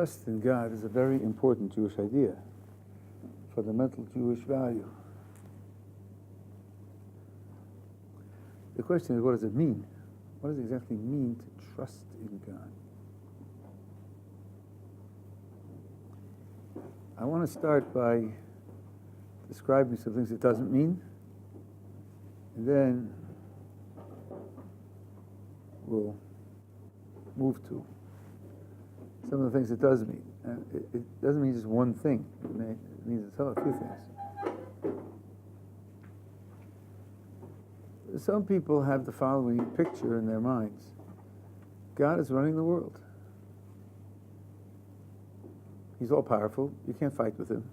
Trust in God is a very important Jewish idea, fundamental Jewish value. The question is, what does it mean? What does it exactly mean to trust in God? I want to start by describing some things it doesn't mean, and then we'll move to some of the things it does mean. And it doesn't mean just one thing. It means a few things. Some people have the following picture in their minds. God is running the world. He's all powerful. You can't fight with him.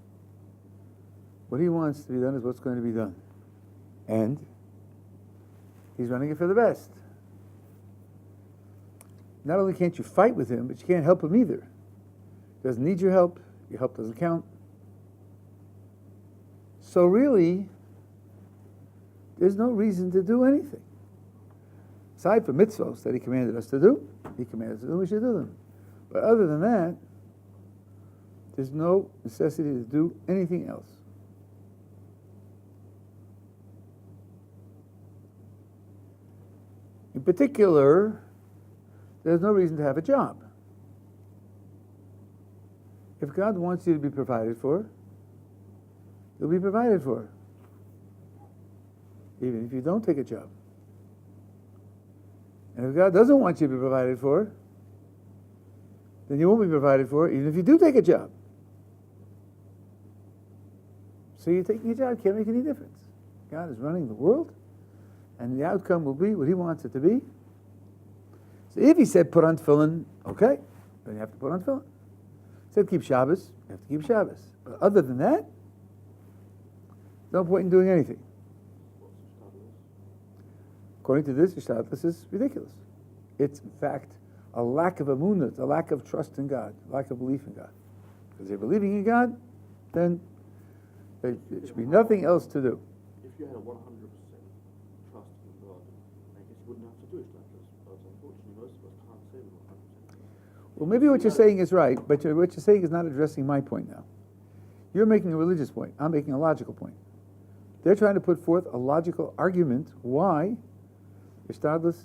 What he wants to be done is what's going to be done. And he's running it for the best. Not only can't you fight with him, but you can't help him either. He doesn't need your help. Your help doesn't count. So really, there's no reason to do anything. Aside from mitzvahs that he commanded us to do, we should do them. But other than that, there's no necessity to do anything else. In particular, there's no reason to have a job. If God wants you to be provided for, you'll be provided for, even if you don't take a job. And if God doesn't want you to be provided for, then you won't be provided for, even if you do take a job. So you're taking a job can't make any difference. God is running the world, and the outcome will be what he wants it to be. So if he said put on tefillin, okay, then you have to put on tefillin. He said keep Shabbos, you have to keep Shabbos. But other than that, no point in doing anything. According to this, this is ridiculous. It's, in fact, a lack of emunah, it's a lack of trust in God, a lack of belief in God. Because if you're believing in God, then there should be nothing else to do. If you had a 100% trust in God, I guess you wouldn't have to do it like this. But unfortunately, most of us can't say we're 100%. Well, maybe what you're saying is right, but what you're saying is not addressing my point now. You're making a religious point. I'm making a logical point. They're trying to put forth a logical argument why Ishtadlus,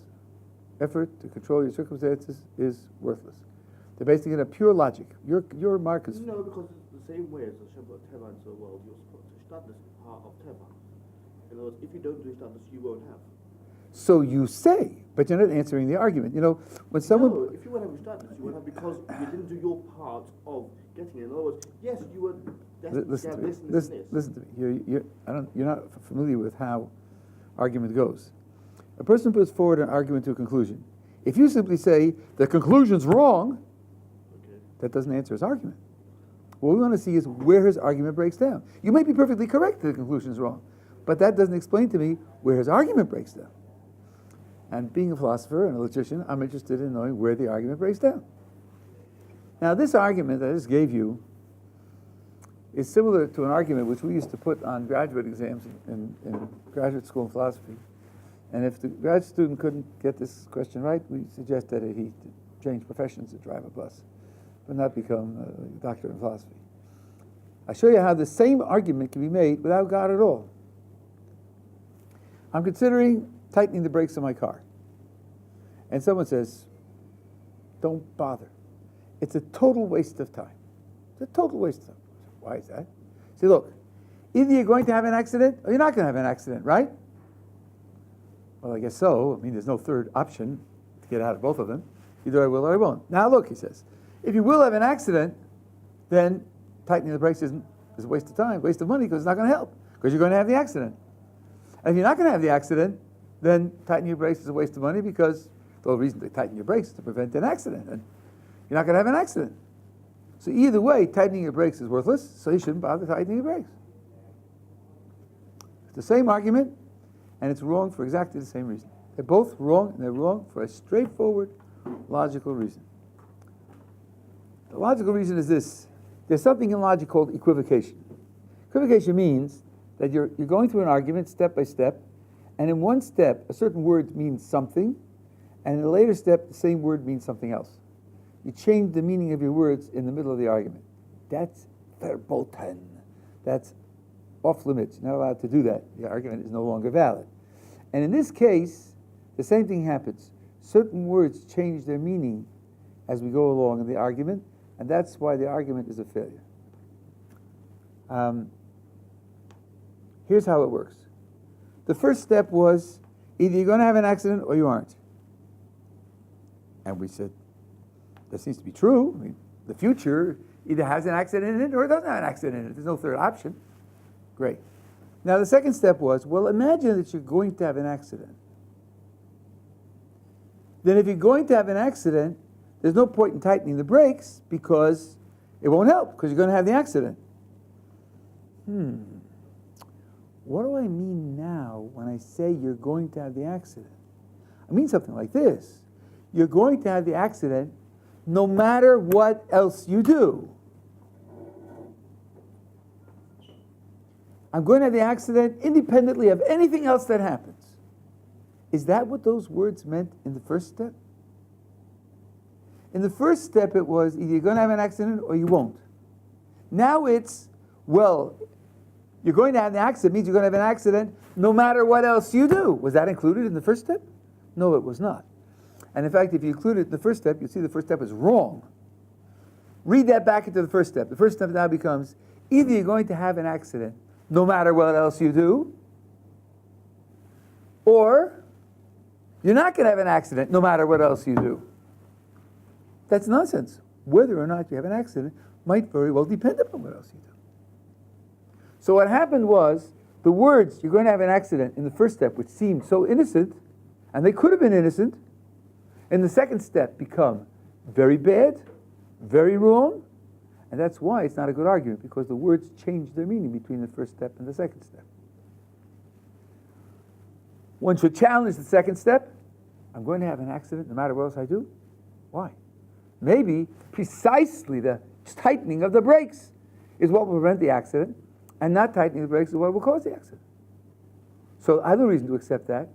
effort to control your circumstances, is worthless. They're basing it on pure logic. Your remark is... No, because it's the same way as the Shabbat Teva in the world. You're supposed to Ishtadlus is part of Teva. In other words, if you don't do Ishtadlus, you won't have. So you say, but you're not answering the argument. You know, when someone... No, if you won't have Ishtadlus, you won't have because you didn't do your part of getting it. In other words, yes, you were destined to get this. Listen to me. You're not familiar with how argument goes. A person puts forward an argument to a conclusion. If you simply say, the conclusion's wrong, okay, that doesn't answer his argument. What we want to see is where his argument breaks down. You may be perfectly correct that the conclusion is wrong, but that doesn't explain to me where his argument breaks down. And being a philosopher and a logician, I'm interested in knowing where the argument breaks down. Now, this argument that I just gave you is similar to an argument which we used to put on graduate exams in graduate school in philosophy. And if the grad student couldn't get this question right, we suggested that he change professions to drive a bus, but not become a doctor in philosophy. I'll show you how the same argument can be made without God at all. I'm considering tightening the brakes on my car. And someone says, don't bother. It's a total waste of time. It's a total waste of time. Why is that? See, look, either you're going to have an accident or you're not going to have an accident, right? Well, I guess so. I mean, there's no third option to get out of both of them. Either I will or I won't. Now, look, he says, if you will have an accident, then tightening the brakes is a waste of time, waste of money, because it's not going to help, because you're going to have the accident. And if you're not going to have the accident, then tightening your brakes is a waste of money, because the whole reason to tighten your brakes is to prevent an accident. And you're not going to have an accident. So either way, tightening your brakes is worthless, so you shouldn't bother tightening your brakes. It's the same argument, and it's wrong for exactly the same reason. They're both wrong, and they're wrong for a straightforward, logical reason. The logical reason is this. There's something in logic called equivocation. Equivocation means that you're going through an argument step by step, and in one step, a certain word means something, and in a later step, the same word means something else. You change the meaning of your words in the middle of the argument. That's verboten. That's off limits. You're not allowed to do that. The argument is no longer valid. And in this case, the same thing happens. Certain words change their meaning as we go along in the argument, and that's why the argument is a failure. Here's how it works. The first step was either you're going to have an accident or you aren't. And we said, that seems to be true. I mean, the future either has an accident in it or it doesn't have an accident in it. There's no third option. Great. Now the second step was, well, imagine that you're going to have an accident. Then if you're going to have an accident, there's no point in tightening the brakes because it won't help because you're going to have the accident. What do I mean now when I say you're going to have the accident? I mean something like this. You're going to have the accident no matter what else you do. I'm going to have the accident independently of anything else that happens. Is that what those words meant in the first step? In the first step it was either you're going to have an accident or you won't. Now it's, well, you're going to have the accident means you're going to have an accident no matter what else you do. Was that included in the first step? No, it was not. And in fact, if you include it in the first step, you'll see the first step is wrong. Read that back into the first step. The first step now becomes either you're going to have an accident no matter what else you do, or you're not going to have an accident no matter what else you do. That's nonsense. Whether or not you have an accident might very well depend upon what else you do. So what happened was, the words, you're going to have an accident, in the first step, which seemed so innocent, and they could have been innocent, in the second step become very bad, very wrong, and that's why it's not a good argument, because the words change their meaning between the first step and the second step. One should challenge the second step. I'm going to have an accident no matter what else I do. Why? Maybe precisely the tightening of the brakes is what will prevent the accident, and not tightening the brakes is what will cause the accident. So I have no reason to accept that.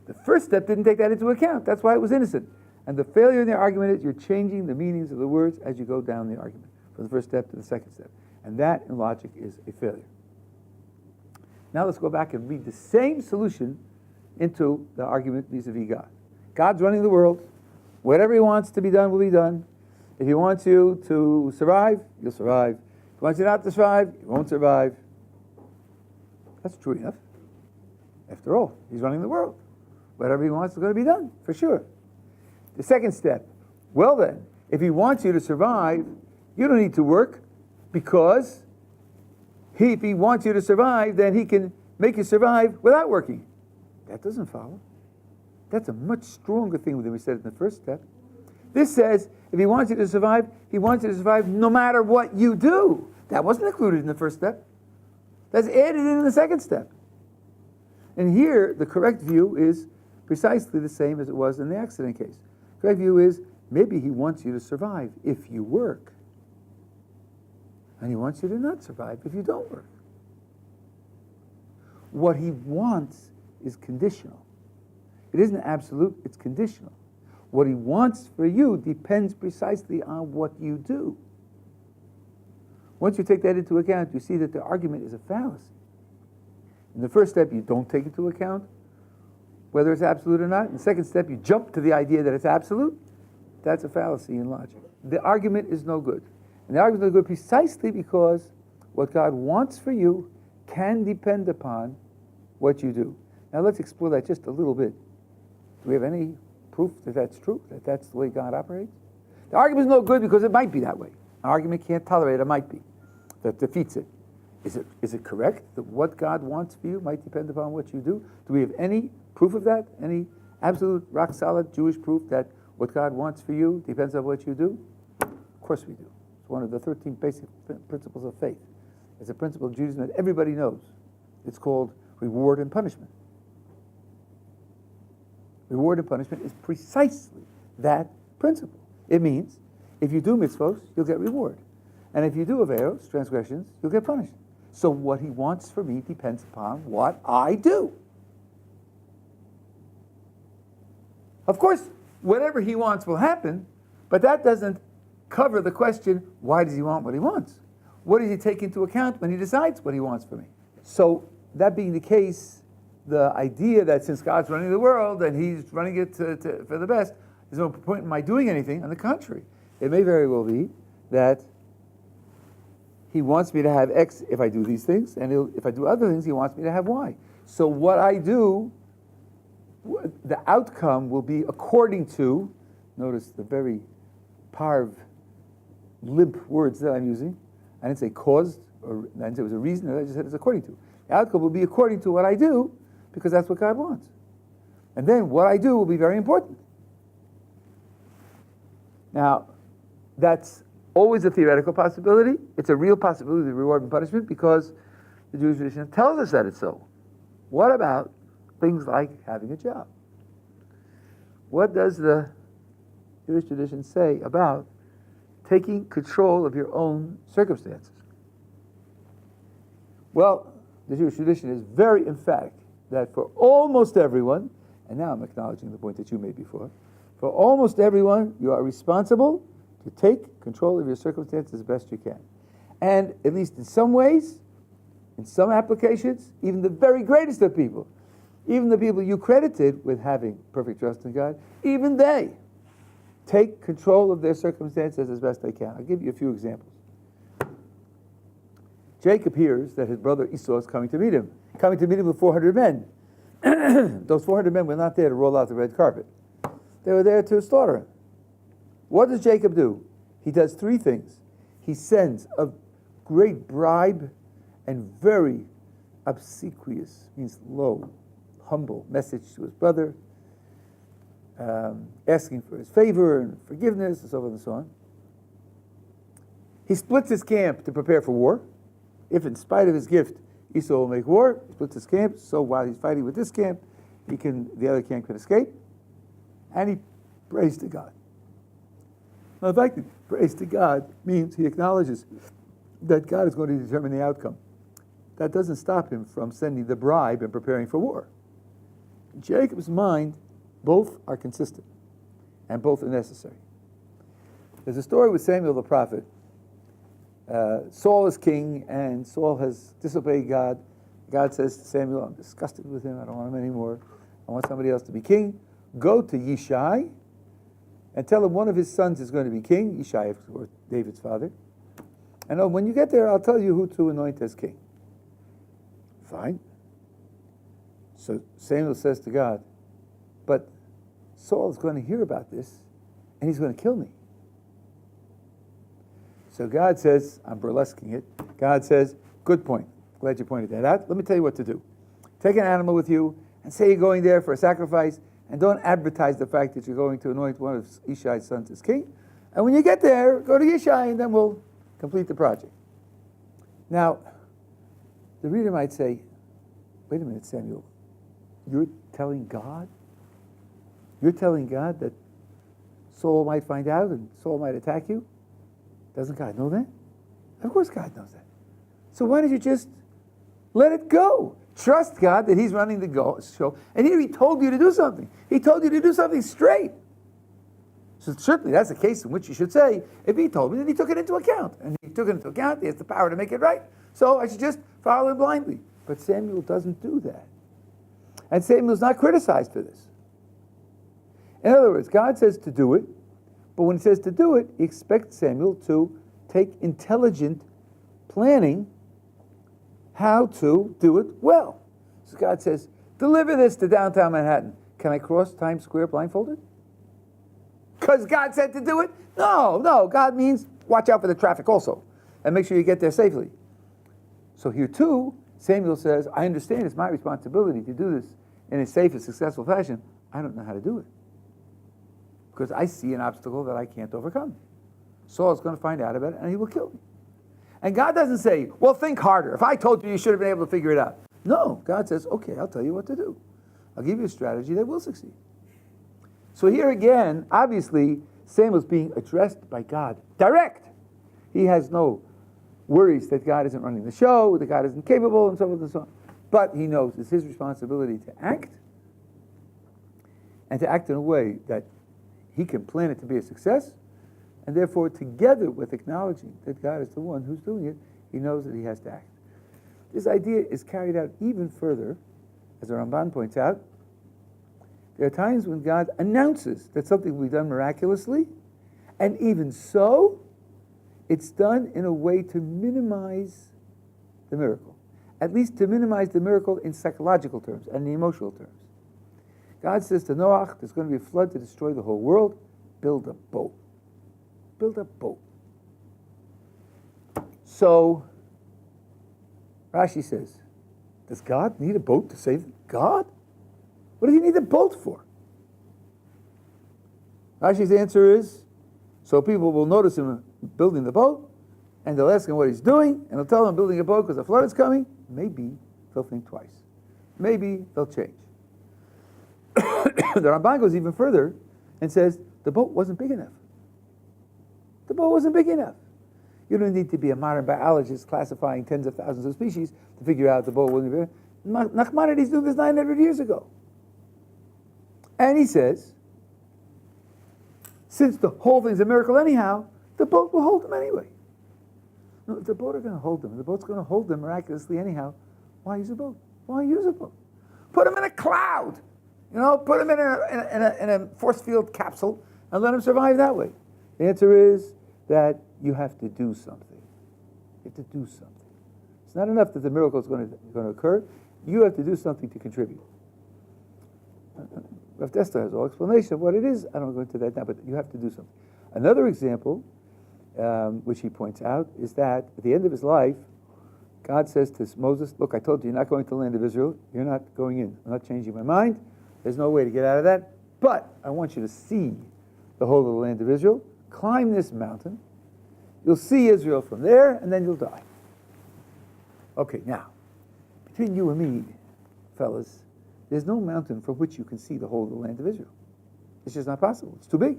The first step didn't take that into account. That's why it was innocent. And the failure in the argument is you're changing the meanings of the words as you go down the argument, from the first step to the second step. And that, in logic, is a failure. Now let's go back and read the same solution into the argument vis-a-vis God. God's running the world. Whatever he wants to be done will be done. If he wants you to survive, you'll survive. If he wants you not to survive, you won't survive. That's true enough. After all, he's running the world. Whatever he wants is going to be done, for sure. The second step, well then, if he wants you to survive, you don't need to work, because if he wants you to survive, then he can make you survive without working. That doesn't follow. That's a much stronger thing than we said in the first step. This says, if he wants you to survive, he wants you to survive no matter what you do. That wasn't included in the first step. That's added in the second step. And here, the correct view is precisely the same as it was in the accident case. The correct view is, maybe he wants you to survive if you work. And he wants you to not survive if you don't work. What he wants is conditional. It isn't absolute, it's conditional. What he wants for you depends precisely on what you do. Once you take that into account, you see that the argument is a fallacy. In the first step, you don't take into account whether it's absolute or not. In the second step, you jump to the idea that it's absolute. That's a fallacy in logic. The argument is no good. And the argument is no good precisely because what God wants for you can depend upon what you do. Now let's explore that just a little bit. Do we have any proof that that's true, that that's the way God operates? The argument is no good because it might be that way. An argument can't tolerate it might be. That defeats it. Is it correct that what God wants for you might depend upon what you do? Do we have any proof of that? Any absolute, rock-solid Jewish proof that what God wants for you depends on what you do? Of course we do. It's one of the 13 basic principles of faith. It's a principle of Judaism that everybody knows. It's called reward and punishment. Reward and punishment is precisely that principle. It means if you do mitzvos, you'll get reward. And if you do averos, transgressions, you'll get punished. So what he wants for me depends upon what I do. Of course, whatever he wants will happen, but that doesn't cover the question, why does he want what he wants? What does he take into account when he decides what he wants for me? So, that being the case, the idea that since God's running the world and he's running it for the best, there's no point in my doing anything. On the contrary, it may very well be that he wants me to have X if I do these things, and if I do other things, he wants me to have Y. So what I do, the outcome will be according to, notice the very limp words that I'm using. I didn't say caused, or I didn't say it was a reason, I just said it's according to. The outcome will be according to what I do, because that's what God wants. And then what I do will be very important. Now, that's always a theoretical possibility. It's a real possibility of reward and punishment because the Jewish tradition tells us that it's so. What about things like having a job? What does the Jewish tradition say about taking control of your own circumstances? Well, the Jewish tradition is very emphatic that for almost everyone, and now I'm acknowledging the point that you made before, for almost everyone, you are responsible to take control of your circumstances as best you can. And at least in some ways, in some applications, even the very greatest of people, even the people you credited with having perfect trust in God, even they take control of their circumstances as best they can. I'll give you a few examples. Jacob hears that his brother Esau is coming to meet him with 400 men. Those 400 men were not there to roll out the red carpet. They were there to slaughter him. What does Jacob do? He does three things. He sends a great bribe and very obsequious, means low, humble message to his brother, asking for his favor and forgiveness and so forth and so on. He splits his camp to prepare for war. If in spite of his gift, Esau will make war, he splits his camp, so while he's fighting with this camp, the other camp can escape. And he prays to God. Now, the fact that he prays to God means he acknowledges that God is going to determine the outcome. That doesn't stop him from sending the bribe and preparing for war. In Jacob's mind, both are consistent and both are necessary. There's a story with Samuel the prophet. Saul is king and Saul has disobeyed God. God says to Samuel, I'm disgusted with him, I don't want him anymore. I want somebody else to be king. Go to Yishai and tell him one of his sons is going to be king, Yishai, of course, David's father. And when you get there, I'll tell you who to anoint as king. Fine. So Samuel says to God, but Saul is going to hear about this and he's going to kill me. So God says, I'm burlesquing it, God says, good point. Glad you pointed that out. Let me tell you what to do. Take an animal with you and say you're going there for a sacrifice, and don't advertise the fact that you're going to anoint one of Yishai's sons as king. And when you get there, go to Yishai and then we'll complete the project. Now, the reader might say, wait a minute, Samuel, you're telling God? You're telling God that Saul might find out and Saul might attack you? Doesn't God know that? Of course God knows that. So why don't you just let it go? Trust God that he's running the show. And here he told you to do something. He told you to do something straight. So certainly that's a case in which you should say, if he told me, then he took it into account. And he took it into account, he has the power to make it right. So I should just follow him blindly. But Samuel doesn't do that. And Samuel's not criticized for this. In other words, God says to do it, but when he says to do it, he expects Samuel to take intelligent planning how to do it well. So God says, deliver this to downtown Manhattan. Can I cross Times Square blindfolded? Because God said to do it? No, God means watch out for the traffic also, and make sure you get there safely. So here too, Samuel says, I understand it's my responsibility to do this in a safe and successful fashion. I don't know how to do it, because I see an obstacle that I can't overcome. Saul's going to find out about it, and he will kill me. And God doesn't say, well, think harder. If I told you, you should have been able to figure it out. No, God says, okay, I'll tell you what to do. I'll give you a strategy that will succeed. So here again, obviously, Samuel's being addressed by God direct. He has no worries that God isn't running the show, that God isn't capable, and so forth and so on. But he knows it's his responsibility to act, and to act in a way that he can plan it to be a success, And therefore, together with acknowledging that God is the one who's doing it, he knows that he has to act. This idea is carried out even further, as the Ramban points out. There are times when God announces that something will be done miraculously, and even so, it's done in a way to minimize the miracle. At least to minimize the miracle in psychological terms and the emotional terms. God says to Noach, there's going to be a flood to destroy the whole world. Build a boat. Build a boat. So, Rashi says, does God need a boat to save them? God? What does he need a boat for? Rashi's answer is, so people will notice him building the boat, and they'll ask him what he's doing, and he'll tell them I'm building a boat because a flood is coming. Maybe they'll think twice. Maybe they'll change. The Ramban goes even further and says the boat wasn't big enough. The boat wasn't big enough. You don't need to be a modern biologist classifying tens of thousands of species to figure out the boat wasn't big enough. Nachmanides knew this 900 years ago. And he says, since the whole thing's a miracle anyhow, the boat will hold them anyway. No, if the boat are going to hold them, the boat's going to hold them miraculously anyhow, why use a boat? Why use a boat? Put them in a cloud. Put them in a force field capsule and let them survive that way. The answer is that you have to do something. You have to do something. It's not enough that the miracle is going to occur. You have to do something to contribute. Rav Desta has all explanation of what it is. I don't go into that now, but you have to do something. Another example, which he points out, is that at the end of his life, God says to Moses, look, I told you you're not going to the land of Israel. You're not going in. I'm not changing my mind. There's no way to get out of that. But I want you to see the whole of the land of Israel. Climb this mountain. You'll see Israel from there, and then you'll die. Okay, now, between you and me, fellas, there's no mountain from which you can see the whole of the land of Israel. It's just not possible. It's too big.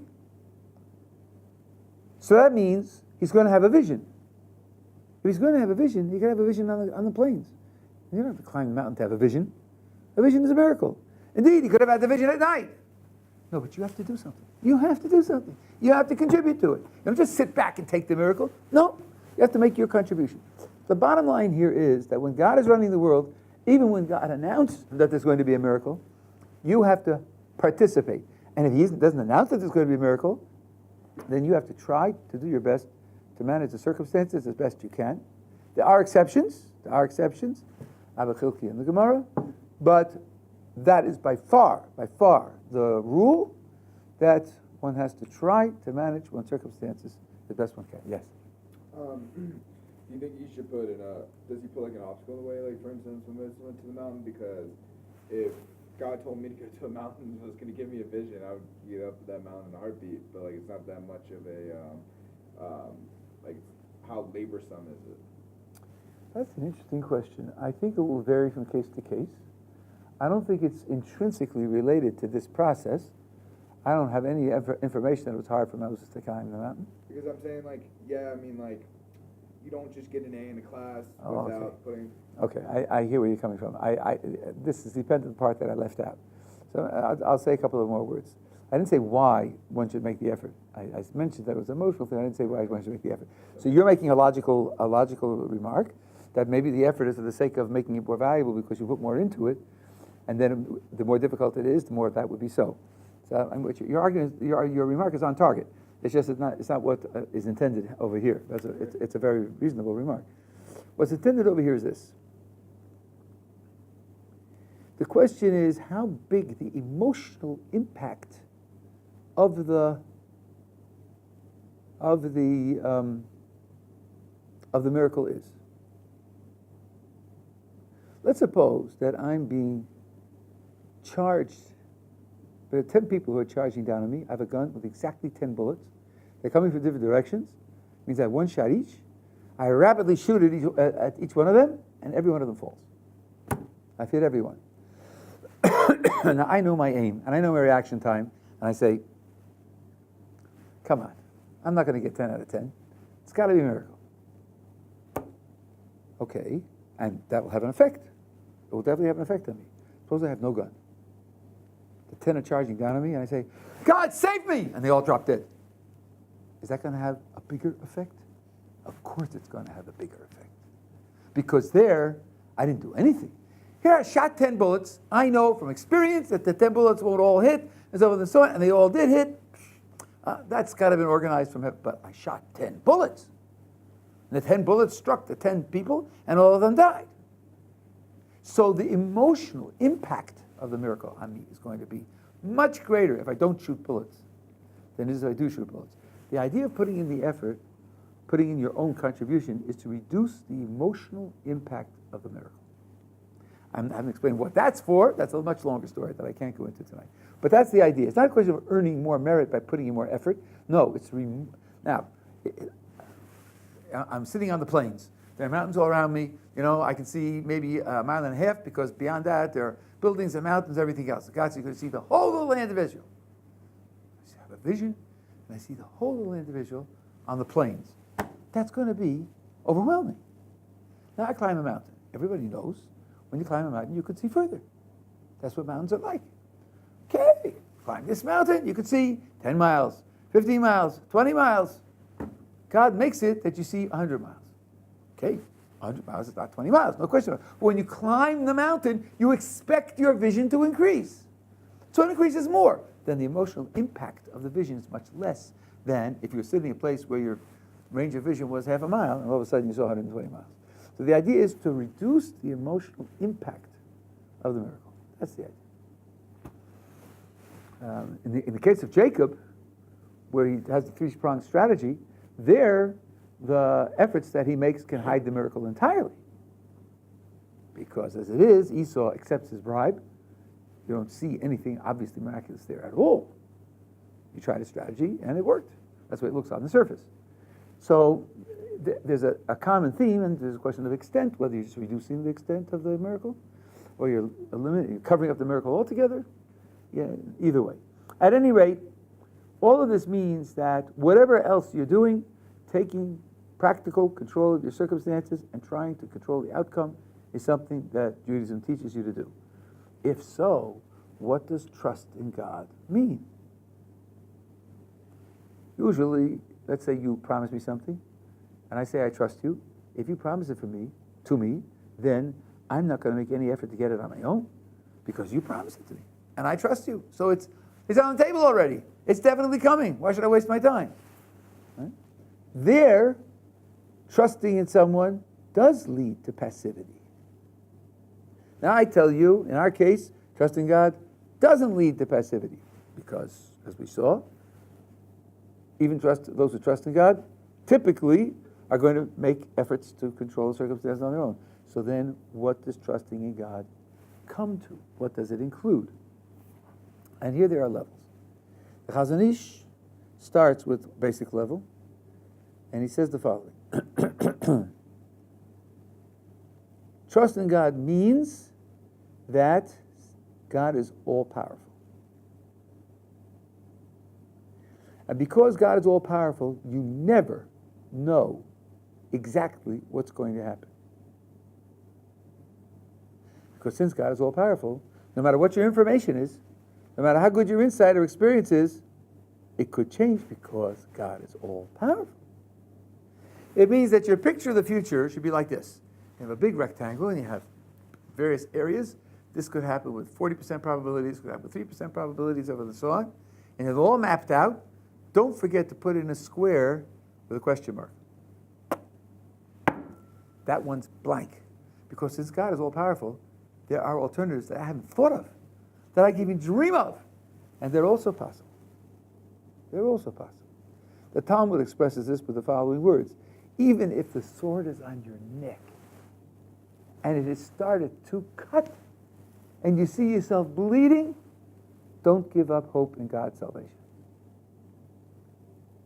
So that means he's going to have a vision. If he's going to have a vision, he can have a vision on the plains. You don't have to climb the mountain to have a vision. A vision is a miracle. Indeed, he could have had the vision at night. No, but you have to do something. You have to do something. You have to contribute to it. You don't just sit back and take the miracle. No, you have to make your contribution. The bottom line here is that when God is running the world, even when God announced that there's going to be a miracle, you have to participate. And if he doesn't announce that there's going to be a miracle, then you have to try to do your best to manage the circumstances as best you can. There are exceptions. Abba Chilki in the Gemara. But that is by far the rule that one has to try to manage one's circumstances as best one can. Yes? Do you think he should put does he put like an obstacle in the way, like for instance, when Moses went to the mountain? Because if God told me to go to a mountain and was going to give me a vision, I would get up to that mountain in a heartbeat. But like, it's not that much of a like, how laborsome is it? That's an interesting question. I think it will vary from case to case. I don't think it's intrinsically related to this process. I don't have any information that it was hard for Moses to climb the mountain. Because I'm saying, like, yeah, I mean, like, you don't just get an A in the class without putting... Okay, I hear where you're coming from. This is the dependent part that I left out. So I'll say a couple of more words. I didn't say why one should make the effort. I mentioned that it was an emotional thing. I didn't say why one should make the effort. So you're making a logical remark that maybe the effort is for the sake of making it more valuable because you put more into it, and then the more difficult it is, the more that would be so. So your argument, your remark is on target. It's just it's not what is intended over here. It's a very reasonable remark. What's intended over here is this. The question is how big the emotional impact of the miracle is. Let's suppose that I'm being charged. There are 10 people who are charging down on me. I have a gun with exactly 10 bullets. They're coming from different directions. It means I have one shot each. I rapidly shoot at each one of them, and every one of them falls. I've hit everyone. Now I know my aim, and I know my reaction time, and I say, come on, I'm not going to get 10 out of 10. It's got to be a miracle. Okay, and that will have an effect. It will definitely have an effect on me. Suppose I have no gun. The 10 are charging down on me, and I say, God, save me! And they all drop dead. is that going to have a bigger effect? Of course it's going to have a bigger effect. Because there, I didn't do anything. Here I shot 10 bullets. I know from experience that the 10 bullets won't all hit, and so on and so on, and they all did hit. That's got to have been organized from heaven. But I shot 10 bullets. And the 10 bullets struck the 10 people, and all of them died. So the emotional impact of the miracle on me is going to be much greater if I don't shoot bullets than it is if I do shoot bullets. The idea of putting in the effort, putting in your own contribution, is to reduce the emotional impact of the miracle. I haven't explained what that's for. That's a much longer story that I can't go into tonight. But that's the idea. It's not a question of earning more merit by putting in more effort. No, it's now. I'm sitting on the plains. There are mountains all around me. I can see maybe a mile and a half, because beyond that there are buildings and mountains, everything else. God says you can see the whole of the land of Israel. I have a vision, and I see the whole of the land of Israel on the plains. That's going to be overwhelming. Now I climb a mountain. Everybody knows when you climb a mountain, you can see further. That's what mountains are like. Okay, climb this mountain, you can see 10 miles, 15 miles, 20 miles. God makes it that you see 100 miles. Okay, 100 miles is not 20 miles, no question. But when you climb the mountain, you expect your vision to increase. So it increases more. Then the emotional impact of the vision is much less than if you were sitting in a place where your range of vision was half a mile, and all of a sudden you saw 120 miles. So the idea is to reduce the emotional impact of the miracle. That's the idea. In the case of Jacob, where he has the three-pronged strategy, there the efforts that he makes can hide the miracle entirely. Because as it is, Esau accepts his bribe. You don't see anything obviously miraculous there at all. You tried a strategy, and it worked. That's what it looks on the surface. So there's a common theme, and there's a question of extent, whether you're just reducing the extent of the miracle, or you're covering up the miracle altogether. Yeah, either way. At any rate, all of this means that whatever else you're doing, taking practical control of your circumstances and trying to control the outcome is something that Judaism teaches you to do. If so, what does trust in God mean? Usually, let's say you promise me something, and I say I trust you. If you promise it to me, then I'm not going to make any effort to get it on my own, because you promised it to me, and I trust you. So it's on the table already. It's definitely coming. Why should I waste my time? Right? There, trusting in someone does lead to passivity. Now I tell you, in our case, trusting God doesn't lead to passivity, because, as we saw, even those who trust in God typically are going to make efforts to control the circumstances on their own. So then, what does trusting in God come to? What does it include? And here there are levels. The Chazon Ish starts with basic level, and he says the following. Trust in God means that God is all-powerful. And because God is all-powerful, you never know exactly what's going to happen. Because since God is all-powerful, no matter what your information is, no matter how good your insight or experience is, it could change because God is all-powerful. It means that your picture of the future should be like this. You have a big rectangle and you have various areas. This could happen with 40% probability, this could happen with 3% probabilities, over and so on. And it's all mapped out. Don't forget to put in a square with a question mark. That one's blank. Because since God is all-powerful, there are alternatives that I haven't thought of, that I can even dream of. And they're also possible. They're also possible. The Talmud expresses this with the following words. Even if the sword is on your neck, and it has started to cut, and you see yourself bleeding, don't give up hope in God's salvation.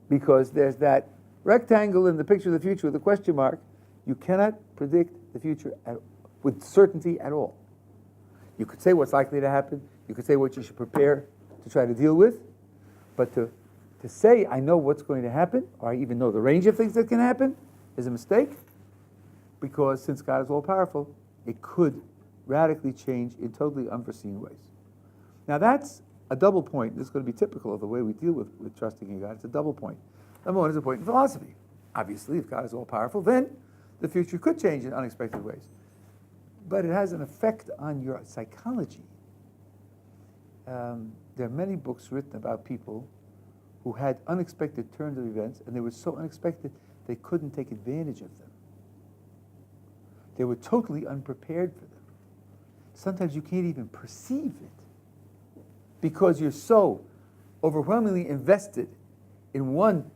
Because there's that rectangle in the picture of the future with a question mark. You cannot predict the future with certainty at all. You could say what's likely to happen. You could say what you should prepare to try to deal with. But to say, I know what's going to happen, or I even know the range of things that can happen, is a mistake. Because since God is all-powerful, it could radically change in totally unforeseen ways. Now that's a double point. This is going to be typical of the way we deal with trusting in God. It's a double point. Number one is a point in philosophy. Obviously, if God is all-powerful, then the future could change in unexpected ways. But it has an effect on your psychology. There are many books written about people who had unexpected turns of events, and they were so unexpected they couldn't take advantage of them. They were totally unprepared for them. Sometimes you can't even perceive it because you're so overwhelmingly invested in one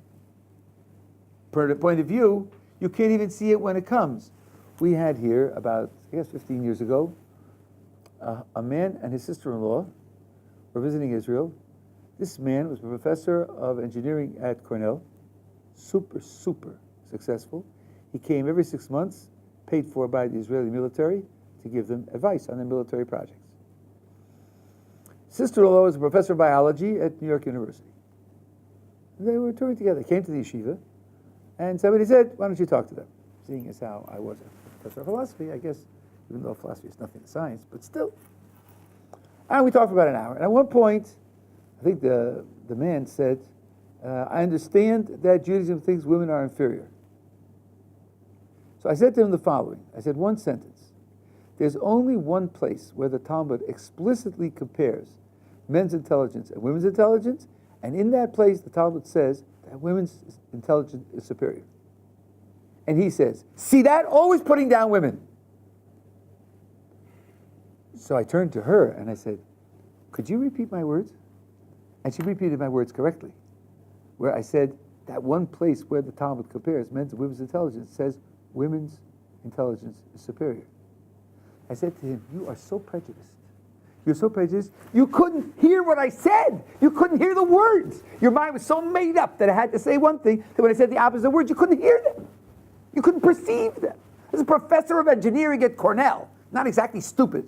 point of view, you can't even see it when it comes. We had here about, 15 years ago, a man and his sister-in-law were visiting Israel. This man was a professor of engineering at Cornell, super successful. He came every 6 months, paid for by the Israeli military, to give them advice on their military projects. Sister-in-law was a professor of biology at New York University. They were touring together, came to the yeshiva, and somebody said, why don't you talk to them? Seeing as how I was a professor of philosophy, I guess, even though philosophy is nothing to science, but still. And we talked for about an hour. And at one point, I think the man said, I understand that Judaism thinks women are inferior. So I said to him the following. I said one sentence. There's only one place where the Talmud explicitly compares men's intelligence and women's intelligence, and in that place the Talmud says that women's intelligence is superior. And he says, see that? Always putting down women. So I turned to her and I said, could you repeat my words? And she repeated my words correctly, where I said that one place where the Talmud compares men's and women's intelligence says women's intelligence is superior. I said to him, you are so prejudiced. You're so prejudiced, you couldn't hear what I said. You couldn't hear the words. Your mind was so made up that I had to say one thing, that when I said the opposite words, you couldn't hear them. You couldn't perceive them. As a professor of engineering at Cornell, not exactly stupid,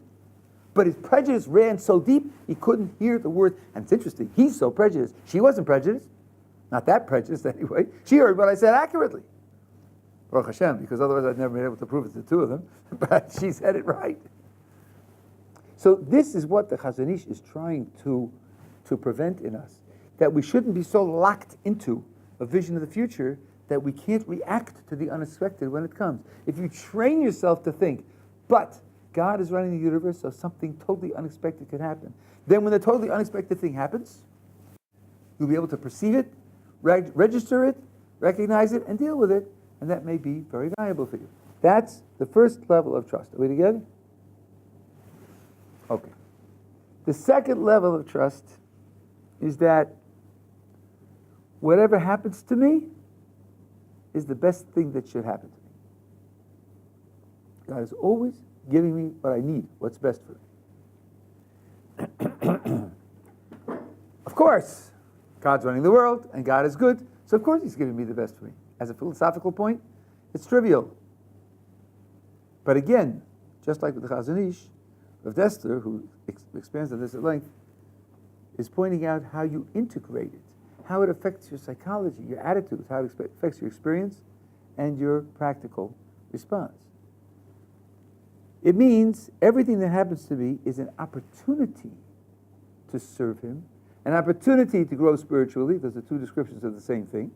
but his prejudice ran so deep, he couldn't hear the words. And it's interesting, he's so prejudiced. She wasn't prejudiced. Not that prejudiced anyway. She heard what I said accurately. Baruch Hashem, because otherwise I'd never been able to prove it to the two of them. But she said it right. So this is what the Chazon Ish is trying to prevent in us. That we shouldn't be so locked into a vision of the future that we can't react to the unexpected when it comes. If you train yourself to think, but God is running the universe, so something totally unexpected can happen. Then when the totally unexpected thing happens, you'll be able to perceive it, register it, recognize it, and deal with it. And that may be very valuable for you. That's the first level of trust. Are we together? Okay. The second level of trust is that whatever happens to me is the best thing that should happen to me. God is always giving me what I need, what's best for me. Of course, God's running the world, and God is good, so of course He's giving me the best for me. As a philosophical point, it's trivial. But again, just like with the Chazon Ish, Rav Dessler, who expands on this at length, is pointing out how you integrate it, how it affects your psychology, your attitudes, how it affects your experience and your practical response. It means everything that happens to me is an opportunity to serve Him, an opportunity to grow spiritually. Those are two descriptions of the same thing.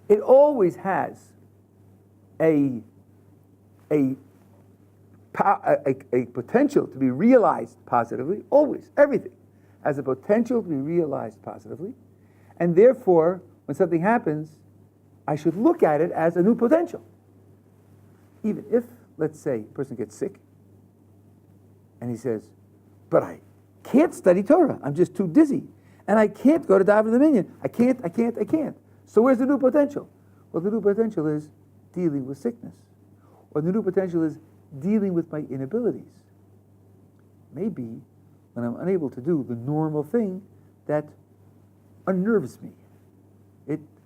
It always has a potential to be realized positively. Always, everything has a potential to be realized positively. And therefore, when something happens, I should look at it as a new potential. Even if, let's say, a person gets sick, and he says, but I can't study Torah. I'm just too dizzy. And I can't go to daven the minyan. I can't. So where's the new potential? Well, the new potential is dealing with sickness. Or the new potential is dealing with my inabilities. Maybe when I'm unable to do the normal thing that unnerves me.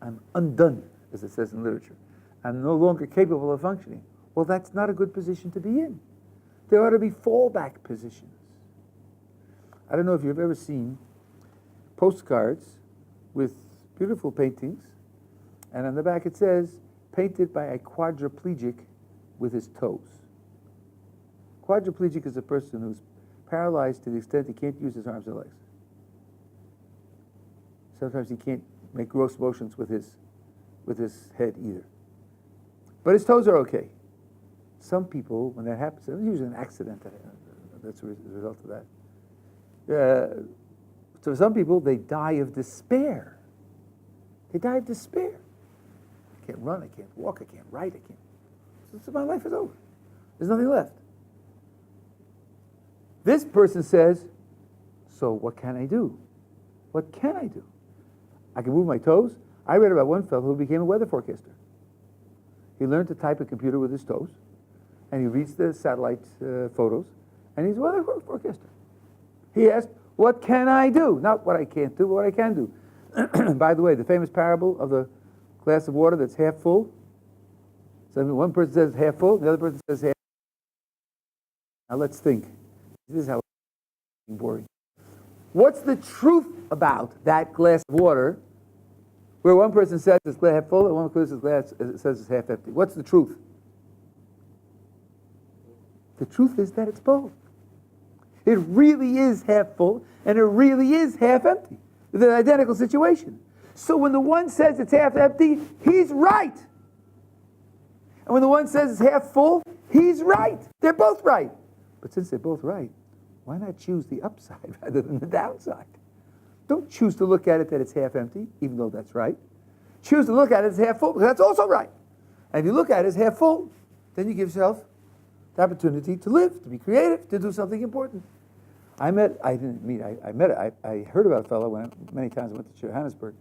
I'm undone, as it says in literature. I'm no longer capable of functioning. Well, that's not a good position to be in. There ought to be fallback positions. I don't know if you've ever seen postcards with beautiful paintings, and on the back it says, painted by a quadriplegic with his toes. Quadriplegic is a person who's paralyzed to the extent he can't use his arms and legs. Sometimes he can't make gross motions with his head either. But his toes are okay. Some people, when that happens, it's usually an accident that's a result of that. So some people, they die of despair. They die of despair. I can't run, I can't walk, I can't write, I can't. So my life is over. There's nothing left. This person says, so what can I do? What can I do? I can move my toes. I read about one fellow who became a weather forecaster. He learned to type a computer with his toes, and he reads the satellite photos, and he's a weather forecaster. He asked, what can I do? Not what I can't do, but what I can do. By the way, the famous parable of the glass of water that's half full. So one person says half full, the other person says half. Now let's think. This is how it's boring. What's the truth about that glass of water where one person says it's half full and one person says it's half empty? What's the truth? The truth is that it's both. It really is half full and it really is half empty. It's an identical situation. So when the one says it's half empty, he's right. And when the one says it's half full, he's right. They're both right. But since they're both right, why not choose the upside rather than the downside? Don't choose to look at it that it's half empty, even though that's right. Choose to look at it as half full, because that's also right. And if you look at it as half full, then you give yourself the opportunity to live, to be creative, to do something important. I heard about a fellow many times I went to Johannesburg.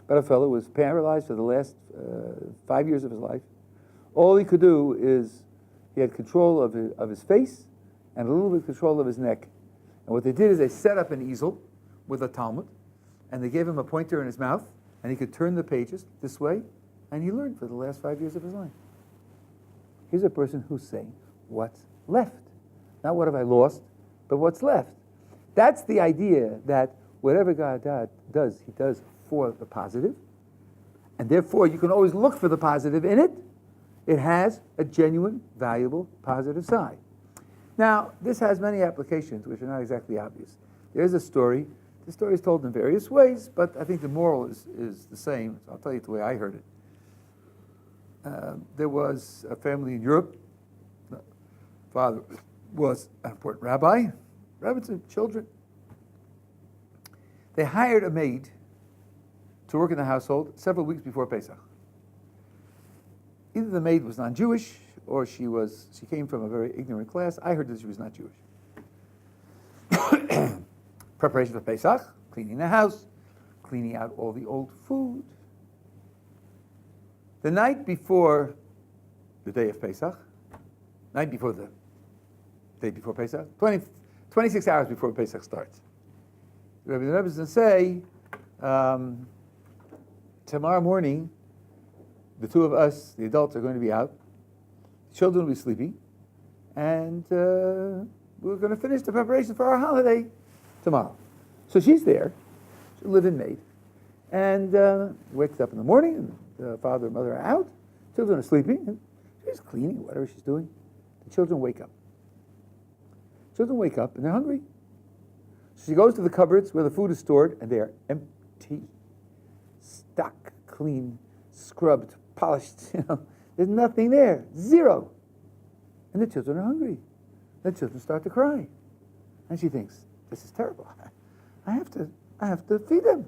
But a fellow was paralyzed for the last 5 years of his life. All he could do is, he had control of his face and a little bit of control of his neck. And what they did is they set up an easel with a Talmud, and they gave him a pointer in his mouth, and he could turn the pages this way, and he learned for the last 5 years of his life. Here's a person who's saying, what's left? Not what have I lost, but what's left. That's the idea that whatever God does, he does for the positive, and therefore you can always look for the positive in it. It has a genuine, valuable, positive side. Now, this has many applications which are not exactly obvious. There's a story. The story is told in various ways, but I think the moral is the same. So I'll tell you the way I heard it. There was a family in Europe. The father was an important rabbi. Rabbis and children. They hired a maid to work in the household several weeks before Pesach. Either the maid was non-Jewish, or she came from a very ignorant class. I heard that she was not Jewish. Preparation for Pesach, cleaning the house, cleaning out all the old food. The night before the day of Pesach, night before the day before Pesach, 26 hours before Pesach starts. The Rebbe doesn't say, tomorrow morning, the two of us, the adults, are going to be out. The children will be sleeping. And we're going to finish the preparation for our holiday tomorrow. So she's there. She's a live-in maid. And wakes up in the morning, and the father and mother are out. Children are sleeping. And she's cleaning, whatever she's doing. The children wake up. Children wake up, and they're hungry. So she goes to the cupboards where the food is stored, and they are empty. Stuck, clean, scrubbed, polished. There's nothing there. Zero. And the children are hungry. The children start to cry. And she thinks, this is terrible. I have to feed them.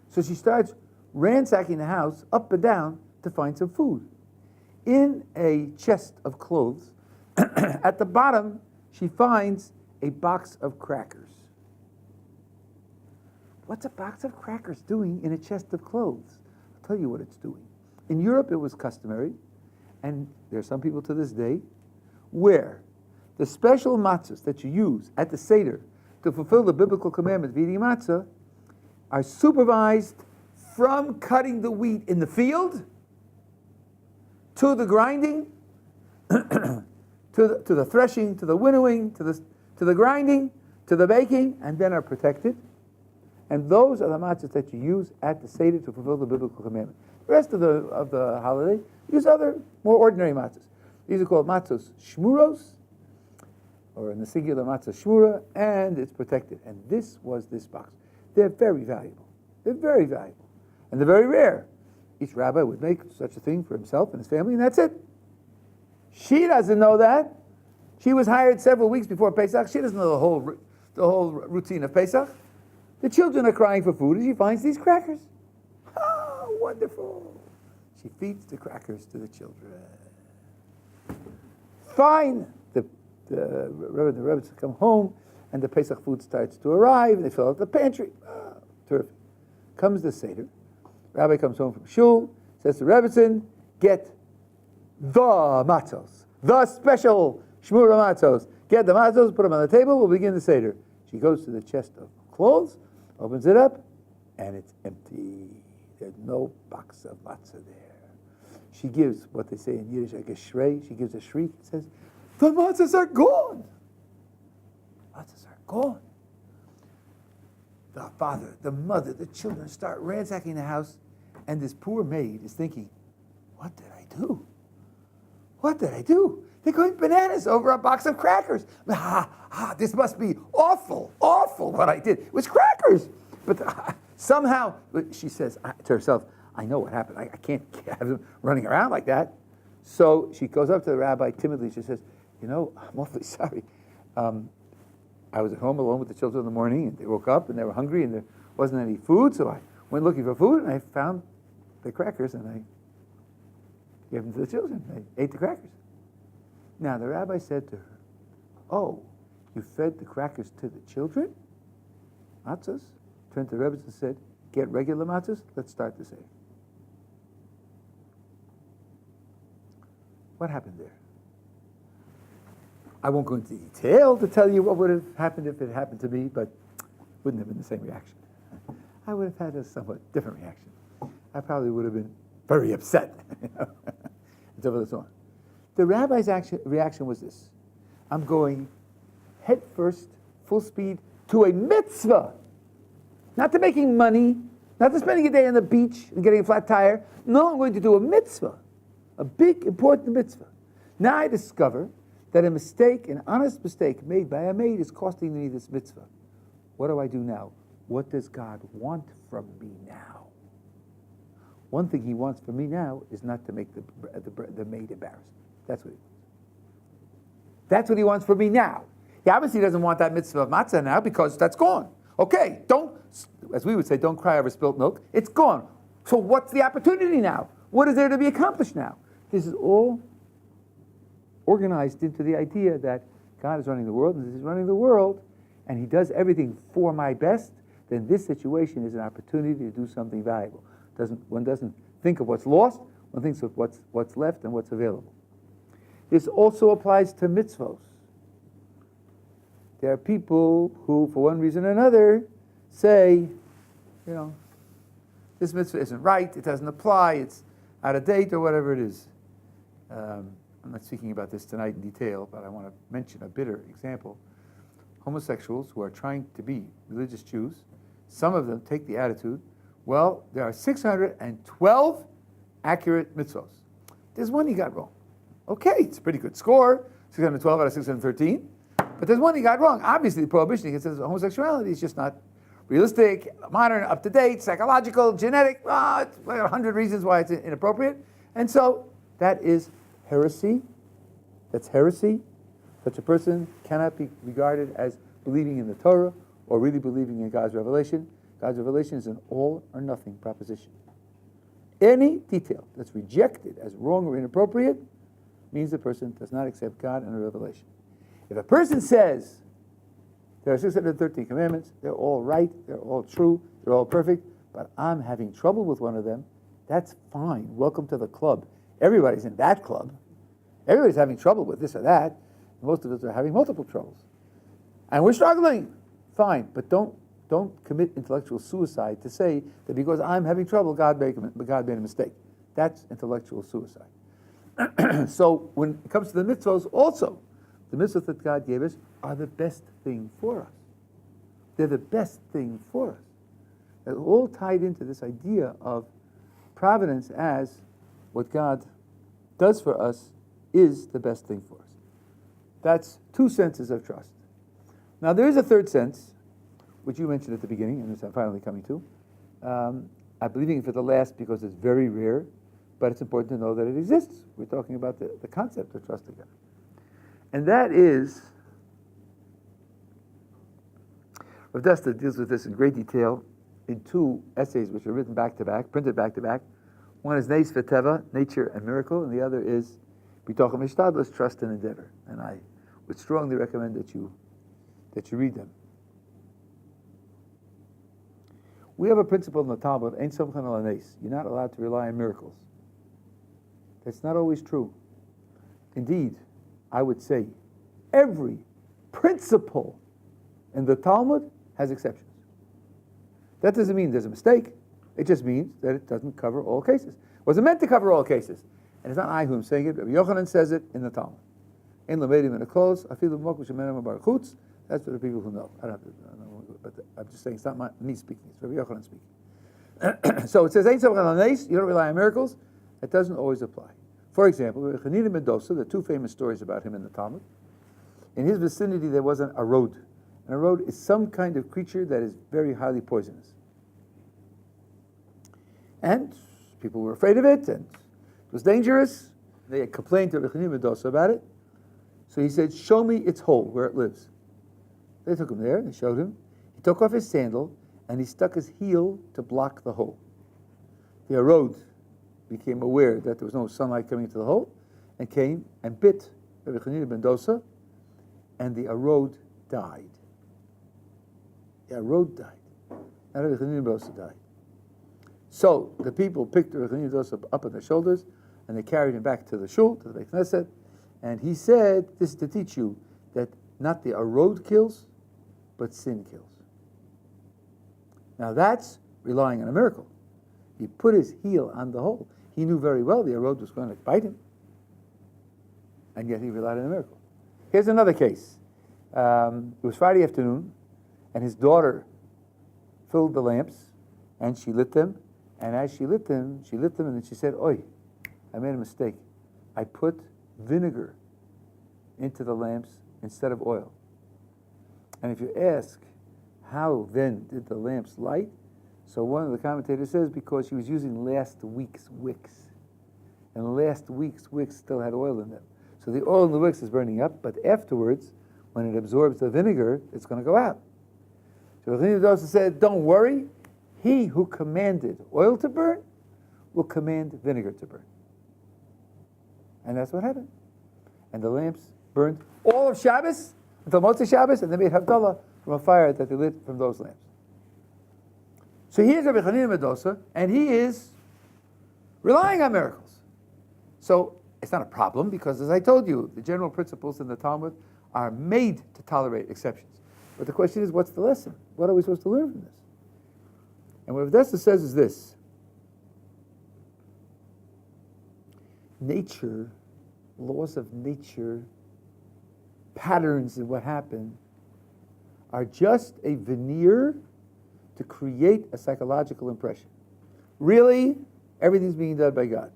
So she starts ransacking the house up and down to find some food. In a chest of clothes, at the bottom, she finds a box of crackers. What's a box of crackers doing in a chest of clothes? I'll tell you what it's doing. In Europe, it was customary, and there are some people to this day, where the special matzahs that you use at the Seder to fulfill the biblical commandment of eating matzah are supervised from cutting the wheat in the field to the grinding, to the threshing, to the winnowing, to the grinding, to the baking, and then are protected. And those are the matzahs that you use at the Seder to fulfill the biblical commandment. The rest of the holiday, use other, more ordinary matzahs. These are called matzahs shmuros, or in the singular matzah shmura, and it's protected. And this was this box. They're very valuable. They're very valuable. and they're very rare. Each rabbi would make such a thing for himself and his family, and that's it. She doesn't know that. She was hired several weeks before Pesach. She doesn't know the whole routine of Pesach. The children are crying for food, and she finds these crackers. Oh, wonderful. She feeds the crackers to the children. Fine. The rabbis come home, and the Pesach food starts to arrive, and they fill out the pantry. Oh, terrific. Comes the Seder. Rabbi comes home from shul, says to Rebbetzin, get the matzos, the special shmura matzos. Get the matzos, put them on the table, we'll begin the Seder. She goes to the chest of clothes, opens it up, and it's empty. There's no box of matzah there. She gives what they say in Yiddish, like a shrei. She gives a shriek and says, the matzahs are gone. Matzahs are gone. The father, the mother, the children start ransacking the house, and this poor maid is thinking, what did I do? What did I do? They're going bananas over a box of crackers. This must be awful what I did. It was crackers. But somehow, she says to herself, I know what happened. I can't have them running around like that. So she goes up to the rabbi timidly. She says, I'm awfully sorry. I was at home alone with the children in the morning, and they woke up, and they were hungry, and there wasn't any food, so I went looking for food, and I found the crackers, and I gave them to the children. They ate the crackers. Now, the rabbi said to her, oh, you fed the crackers to the children? Matzahs? Turned to the rabbis and said, get regular matzahs? Let's start the Seder. What happened there? I won't go into detail to tell you what would have happened if it happened to me, but wouldn't have been the same reaction. I would have had a somewhat different reaction. I probably would have been very upset. And so forth and so on. The rabbi's reaction was this. I'm going head first, full speed, to a mitzvah. Not to making money, not to spending a day on the beach and getting a flat tire. No, I'm going to do a mitzvah. A big, important mitzvah. Now I discover that a mistake, an honest mistake made by a maid is costing me this mitzvah. What do I do now? What does God want from me now? One thing he wants from me now is not to make the maid embarrassed. That's what he wants. That's what he wants from me now. He obviously doesn't want that mitzvah of matzah now because that's gone. Okay, don't, as we would say, don't cry over spilt milk. It's gone. So what's the opportunity now? What is there to be accomplished now? This is all organized into the idea that God is running the world, and He's running the world, and He does everything for my best, then this situation is an opportunity to do something valuable. One doesn't think of what's lost, one thinks of what's left and what's available. This also applies to mitzvos. There are people who, for one reason or another, say, this mitzvah isn't right, it doesn't apply, it's out of date, or whatever it is. I'm not speaking about this tonight in detail, but I want to mention a bitter example. Homosexuals who are trying to be religious Jews, some of them take the attitude, well, there are 612 accurate mitzvos. There's one he got wrong. Okay, it's a pretty good score, 612 out of 613, but there's one he got wrong. Obviously, the prohibition against homosexuality is just not realistic, modern, up-to-date, psychological, genetic, it's like 100 reasons why it's inappropriate. And so that is heresy. That's heresy. Such a person cannot be regarded as believing in the Torah or really believing in God's revelation. God's revelation is an all or nothing proposition. Any detail that's rejected as wrong or inappropriate means the person does not accept God and the revelation. If a person says there are 613 commandments, they're all right, they're all true, they're all perfect, but I'm having trouble with one of them, that's fine. Welcome to the club. Everybody's in that club. Everybody's having trouble with this or that. Most of us are having multiple troubles. And we're struggling. Fine, but don't commit intellectual suicide to say that because I'm having trouble, God made a mistake. That's intellectual suicide. So when it comes to the mitzvahs also, the mitzvahs that God gave us are the best thing for us. They're the best thing for us. They're all tied into this idea of providence as what God does for us is the best thing for us. That's two senses of trust. Now there is a third sense, which you mentioned at the beginning, and which I'm finally coming to. I'm believing it for the last because it's very rare, but it's important to know that it exists. We're talking about the concept of trusting God. And that is, Rav Desta deals with this in great detail in two essays which are written back to back, printed back to back. One is Neis V'Teva, Nature and Miracle, and the other is B'tochen Mishtadlos, Trust and Endeavor. And I would strongly recommend that you read them. We have a principle in the Talmud, Ein Somchan Al Neis. You're not allowed to rely on miracles. That's not always true. Indeed, I would say every principle in the Talmud has exceptions. That doesn't mean there's a mistake. It just means that it doesn't cover all cases. It wasn't meant to cover all cases. And it's not I who am saying it. Rabbi Yochanan says it in the Talmud. In Lamedim in the close, Afilu Mokush Shemenem Bar Chutz. That's for the people who know. I don't know, but I'm just saying it's not me speaking. It's Rabbi Yochanan speaking. So it says Ein Somchan Al Neis. You don't rely on miracles. That doesn't always apply. For example, Chanina Mendoza, the two famous stories about him in the Talmud. In his vicinity, there was a road. And a road is some kind of creature that is very highly poisonous. And people were afraid of it, and it was dangerous. They had complained to Chanina Mendoza about it. So he said, show me its hole, where it lives. They took him there, they showed him. He took off his sandal, and he stuck his heel to block the hole. The road became aware that there was no sunlight coming into the hole, and came and bit Rabbi Chanina Mendoza, and the arod died. The arod died. Not Rabbi Chanina Mendoza died. So the people picked Rabbi Chanina Mendoza up on their shoulders, and they carried him back to the shul, to the Beit Knesset, and he said, this is to teach you that not the arod kills, but sin kills. Now that's relying on a miracle. He put his heel on the hole. He knew very well the arod was going to bite him, and yet he relied on a miracle. Here's another case. It was Friday afternoon, and his daughter filled the lamps, and she lit them, and as she lit them, and then she said, "Oi, I made a mistake. I put vinegar into the lamps instead of oil." And if you ask, how then did the lamps light? So one of the commentators says because she was using last week's wicks. And last week's wicks still had oil in them. So the oil in the wicks is burning up, but afterwards, when it absorbs the vinegar, it's going to go out. So the Mendoza said, don't worry, he who commanded oil to burn will command vinegar to burn. And that's what happened. And the lamps burned all of Shabbos until Matzah Shabbos, and they made Havdalah from a fire that they lit from those lamps. So here's Rabbi Chanina Mendoza, and he is relying on miracles. So it's not a problem because, as I told you, the general principles in the Talmud are made to tolerate exceptions. But the question is, what's the lesson? What are we supposed to learn from this? And what Rav Desta says is this. Nature, laws of nature, patterns in what happened are just a veneer to create a psychological impression. Really, everything's being done by God.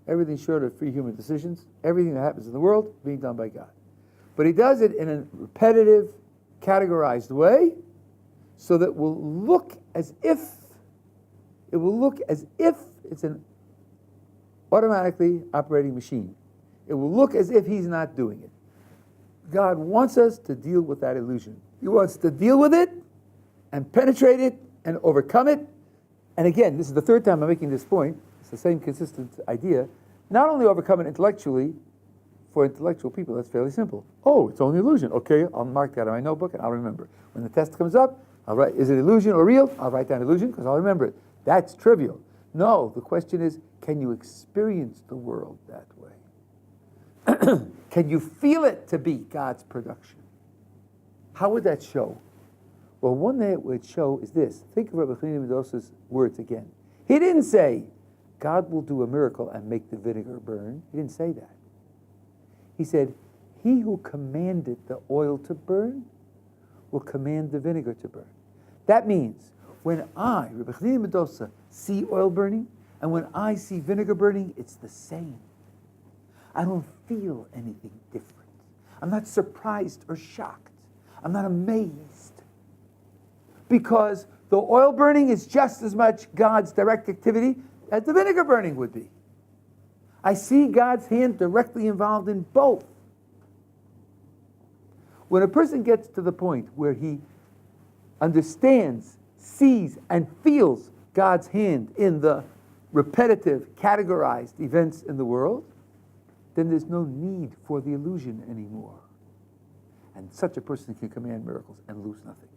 Everything short of free human decisions, everything that happens in the world, being done by God. But he does it in a repetitive, categorized way, so that it will look as if it's an automatically operating machine. It will look as if he's not doing it. God wants us to deal with that illusion. He wants to deal with it and penetrate it and overcome it. And again, this is the third time I'm making this point. It's the same consistent idea. Not only overcome it intellectually, for intellectual people, that's fairly simple. Oh, it's only illusion. Okay, I'll mark that on my notebook and I'll remember. When the test comes up, I'll write, is it illusion or real? I'll write down illusion because I'll remember it. That's trivial. No, the question is, can you experience the world that way? Can you feel it to be God's production? How would that show? Well, one way it would show is this. Think of Rabbi Chanina Mendoza's words again. He didn't say, God will do a miracle and make the vinegar burn. He didn't say that. He said, he who commanded the oil to burn will command the vinegar to burn. That means when I, Rabbi Chanina Mendoza, see oil burning, and when I see vinegar burning, it's the same. I don't feel anything different. I'm not surprised or shocked. I'm not amazed. Because The oil burning is just as much God's direct activity as the vinegar burning would be. I see God's hand directly involved in both. When a person gets to the point where he understands, sees, and feels God's hand in the repetitive, categorized events in the world, then there's no need for the illusion anymore. And such a person can command miracles and lose nothing,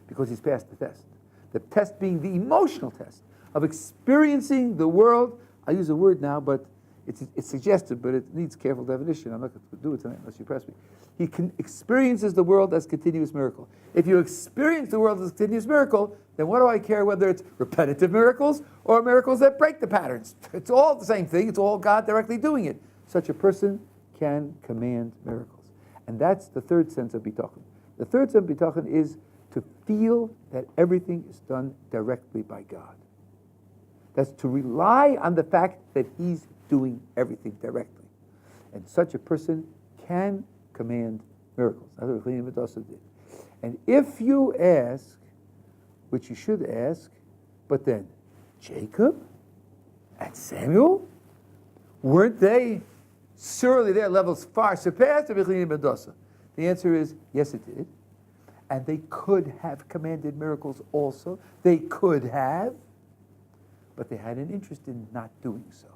because he's passed the test. The test being the emotional test of experiencing the world. I use a word now, but it's suggestive, but it needs careful definition. I'm not going to do it tonight unless you press me. He experiences the world as continuous miracle. If you experience the world as a continuous miracle, then what do I care whether it's repetitive miracles or miracles that break the patterns? It's all the same thing. It's all God directly doing it. Such a person can command miracles. And that's the third sense of bitachon. The third sense of bitachon is to feel that everything is done directly by God. That's to rely on the fact that He's doing everything directly. And such a person can command miracles. That's what Gottlieb did. And if you ask, which you should ask, but then Jacob and Samuel, weren't they, surely their levels far surpassed the Gottlieb? The answer is yes, it did. And they could have commanded miracles also. They could have, but they had an interest in not doing so.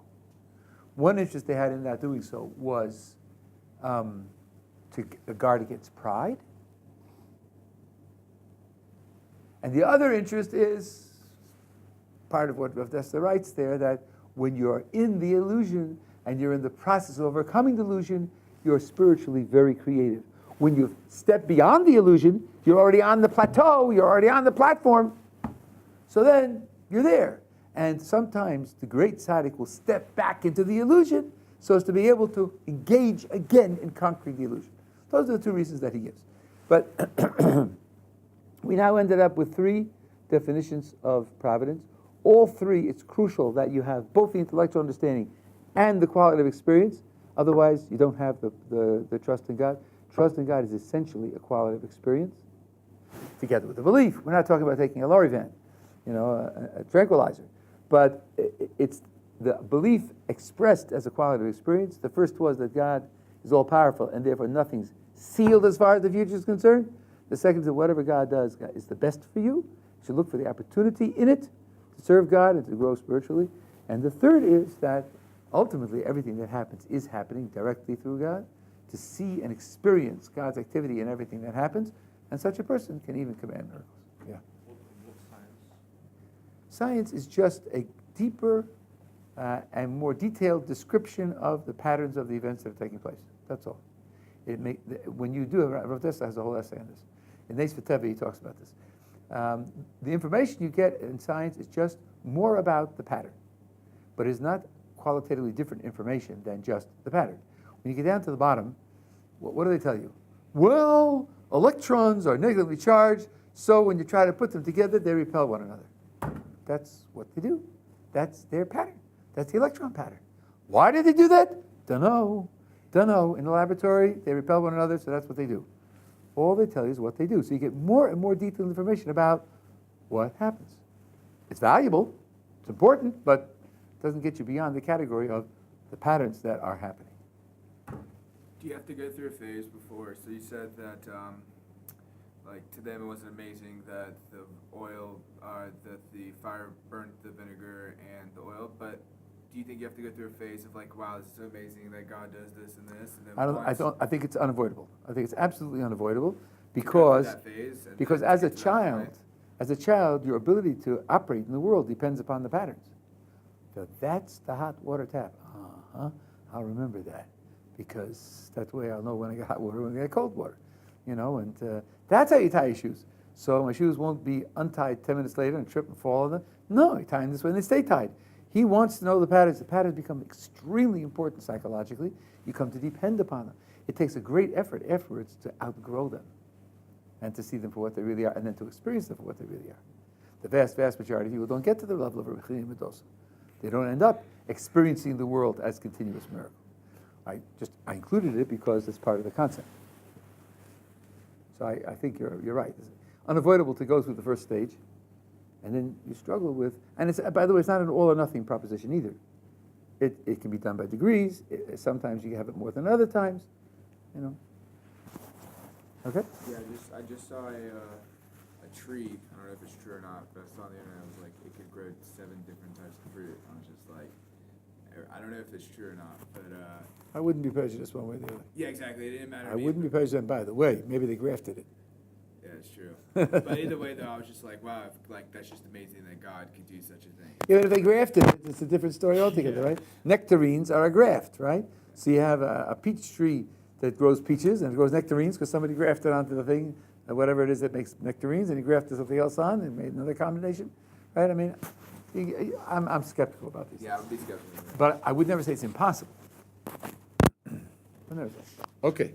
One interest they had in not doing so was to guard against pride. And the other interest is part of what Rav Dessler writes there, that when you're in the illusion and you're in the process of overcoming the illusion, you're spiritually very creative. When you step beyond the illusion, you're already on the plateau, you're already on the platform. So then you're there. And sometimes the great tzaddik will step back into the illusion so as to be able to engage again in conquering the illusion. Those are the two reasons that he gives. But we now ended up with three definitions of providence. All three, it's crucial that you have both the intellectual understanding and the quality of experience. Otherwise, you don't have the trust in God. Trust in God is essentially a quality of experience, together with the belief. We're not talking about taking a Lorivan, a tranquilizer. But it's the belief expressed as a quality of experience. The first was that God is all-powerful, and therefore nothing's sealed as far as the future is concerned. The second is that whatever God does is the best for you. You should look for the opportunity in it to serve God and to grow spiritually. And the third is that ultimately everything that happens is happening directly through God. To see and experience God's activity in everything that happens, and such a person can even command miracles. Yeah. What's science? Science is just a deeper and more detailed description of the patterns of the events that are taking place. That's all. When you do, Rav Dessler has a whole essay on this. In Neis V'Teva, he talks about this. The information you get in science is just more about the pattern, but it's not qualitatively different information than just the pattern. When you get down to the bottom, what do they tell you? Well, electrons are negatively charged, so when you try to put them together, they repel one another. That's what they do. That's their pattern. That's the electron pattern. Why did they do that? Don't know. In the laboratory, they repel one another, so that's what they do. All they tell you is what they do. So you get more and more detailed information about what happens. It's valuable, it's important, but it doesn't get you beyond the category of the patterns that are happening. Do you have to go through a phase before? So you said that, to them it wasn't amazing that the oil, that the fire burnt the vinegar and the oil, but do you think you have to go through a phase of wow, this is so amazing that God does this and this? And then I think it's unavoidable. I think it's absolutely unavoidable because as a child, your ability to operate in the world depends upon the patterns. So that's the hot water tap. I'll remember that, because that's the way I'll know when I get hot water, when I get cold water, and that's how you tie your shoes. So my shoes won't be untied 10 minutes later and trip and fall on them. No, you tie them this way and they stay tied. He wants to know the patterns. The patterns become extremely important psychologically. You come to depend upon them. It takes a great effort afterwards to outgrow them and to see them for what they really are, and then to experience them for what they really are. The vast, vast majority of people don't get to the level of Rabbi Medosa. They don't end up experiencing the world as continuous miracle. I included it because it's part of the concept. So I think you're right. It's unavoidable to go through the first stage, And then you struggle with, and it's, by the way, it's not an all or nothing proposition either. It can be done by degrees. Sometimes you have it more than other times, you know. Okay? Yeah, I just saw a tree. I don't know if it's true or not, but I saw on the internet it was like it could grow 7 different types of fruit. I was just like, I don't know if it's true or not, but I wouldn't be prejudiced one way or the other. yeah, exactly. It didn't matter. I wouldn't be prejudiced, and by the way, maybe they grafted it. Yeah, it's true. But either way, though, I was just like, wow, like that's just amazing that God could do such a thing. Yeah, but if they grafted it, it's a different story altogether, right? Nectarines are a graft, right? So you have a peach tree that grows peaches and it grows nectarines because somebody grafted onto the thing, whatever it is that makes nectarines, and he grafted something else on and made another combination, right? I mean, I'm skeptical about these. Yeah, I would be skeptical. But I would never say it's impossible. I would never say. Okay.